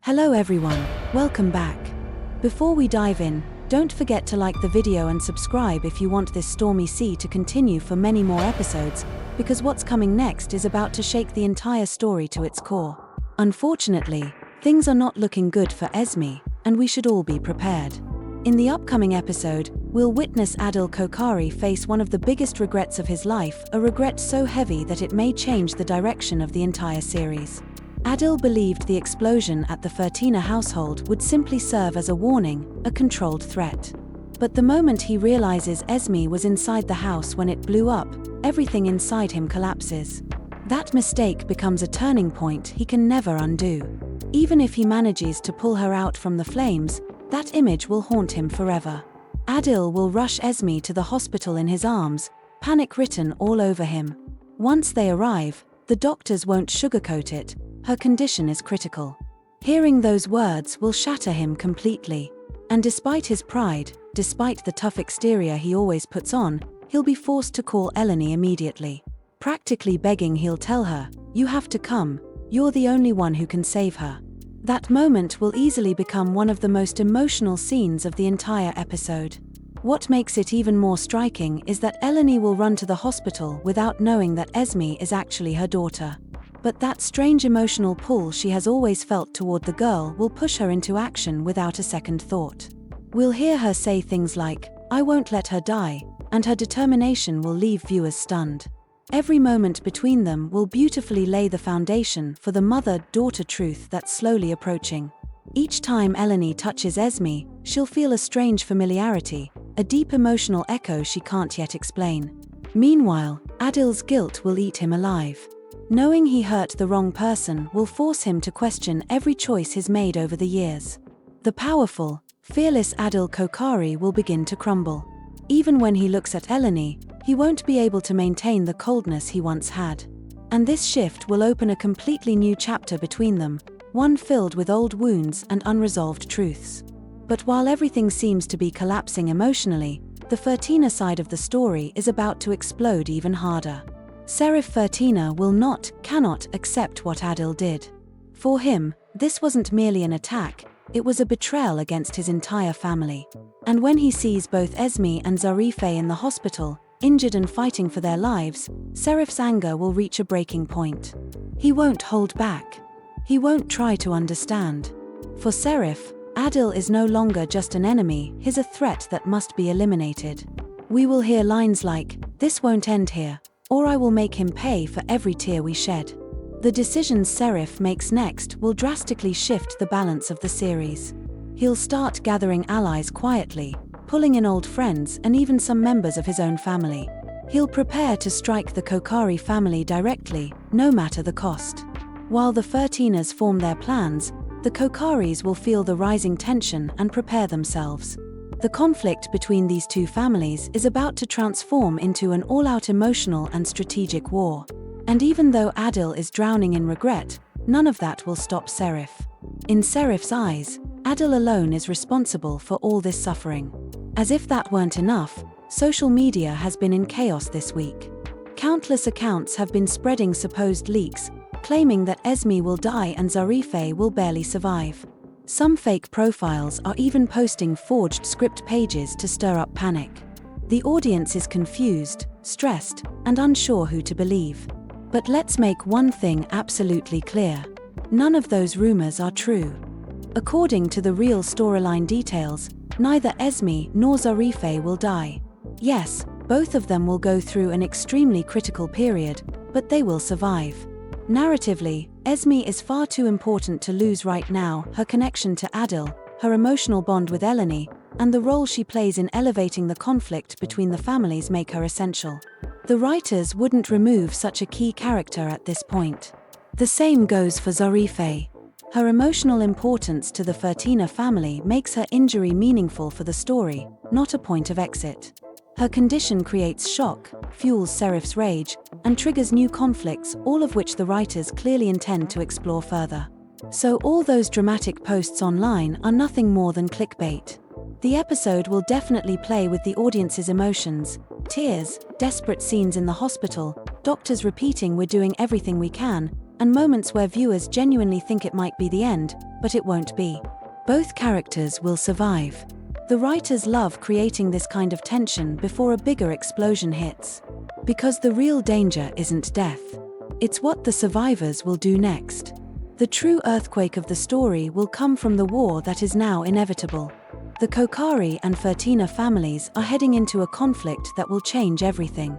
Hello everyone, welcome back. Before we dive in, don't forget to like the video and subscribe if you want this stormy sea to continue for many more episodes, because what's coming next is about to shake the entire story to its core. Unfortunately, things are not looking good for Esme, and we should all be prepared. In the upcoming episode, we'll witness Adil Koçari face one of the biggest regrets of his life, a regret so heavy that it may change the direction of the entire series. Adil believed the explosion at the Fırtına household would simply serve as a warning, a controlled threat. But the moment he realizes Esme was inside the house when it blew up, everything inside him collapses. That mistake becomes a turning point he can never undo. Even if he manages to pull her out from the flames, that image will haunt him forever. Adil will rush Esme to the hospital in his arms, panic written all over him. Once they arrive, the doctors won't sugarcoat it. Her condition is critical. Hearing those words will shatter him completely. And despite his pride, despite the tough exterior he always puts on, he'll be forced to call Eleni immediately. Practically begging, he'll tell her, "You have to come, you're the only one who can save her." That moment will easily become one of the most emotional scenes of the entire episode. What makes it even more striking is that Eleni will run to the hospital without knowing that Esme is actually her daughter. But that strange emotional pull she has always felt toward the girl will push her into action without a second thought. We'll hear her say things like, "I won't let her die," and her determination will leave viewers stunned. Every moment between them will beautifully lay the foundation for the mother-daughter truth that's slowly approaching. Each time Eleni touches Esme, she'll feel a strange familiarity, a deep emotional echo she can't yet explain. Meanwhile, Adil's guilt will eat him alive. Knowing he hurt the wrong person will force him to question every choice he's made over the years. The powerful, fearless Adil Koçari will begin to crumble. Even when he looks at Eleni, he won't be able to maintain the coldness he once had. And this shift will open a completely new chapter between them, one filled with old wounds and unresolved truths. But while everything seems to be collapsing emotionally, the Fırtına side of the story is about to explode even harder. Sheriff Fırtına cannot accept what Adil did. For him, this wasn't merely an attack, it was a betrayal against his entire family. And when he sees both Esme and Zarife in the hospital, injured and fighting for their lives, Sheriff's anger will reach a breaking point. He won't hold back. He won't try to understand. For Sheriff, Adil is no longer just an enemy, he's a threat that must be eliminated. We will hear lines like, "This won't end here," or "I will make him pay for every tear we shed." The decisions Sheriff makes next will drastically shift the balance of the series. He'll start gathering allies quietly, pulling in old friends and even some members of his own family. He'll prepare to strike the Koçari family directly, no matter the cost. While the Fırtınas form their plans, the Koçaris will feel the rising tension and prepare themselves. The conflict between these two families is about to transform into an all-out emotional and strategic war. And even though Adil is drowning in regret, none of that will stop Sheriff. In Sheriff's eyes, Adil alone is responsible for all this suffering. As if that weren't enough, social media has been in chaos this week. Countless accounts have been spreading supposed leaks, claiming that Esme will die and Zarife will barely survive. Some fake profiles are even posting forged script pages to stir up panic. The audience is confused, stressed, and unsure who to believe. But let's make one thing absolutely clear. None of those rumors are true. According to the real storyline details, neither Esme nor Zarife will die. Yes, both of them will go through an extremely critical period, but they will survive. Narratively, Esme is far too important to lose right now. Her connection to Adil, her emotional bond with Eleni, and the role she plays in elevating the conflict between the families make her essential. The writers wouldn't remove such a key character at this point. The same goes for Zarife. Her emotional importance to the Fırtına family makes her injury meaningful for the story, not a point of exit. Her condition creates shock, fuels Sheriff's rage, and triggers new conflicts, all of which the writers clearly intend to explore further. So all those dramatic posts online are nothing more than clickbait. The episode will definitely play with the audience's emotions. Tears, desperate scenes in the hospital, doctors repeating "we're doing everything we can," and moments where viewers genuinely think it might be the end, but it won't be. Both characters will survive. The writers love creating this kind of tension before a bigger explosion hits. Because the real danger isn't death. It's what the survivors will do next. The true earthquake of the story will come from the war that is now inevitable. The Koçari and Fırtına families are heading into a conflict that will change everything.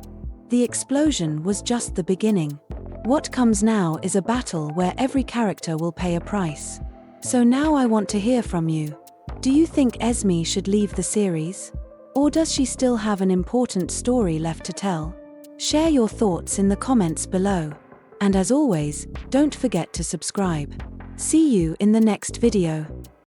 The explosion was just the beginning. What comes now is a battle where every character will pay a price. So now I want to hear from you. Do you think Esme should leave the series? Or does she still have an important story left to tell? Share your thoughts in the comments below. And as always, don't forget to subscribe. See you in the next video.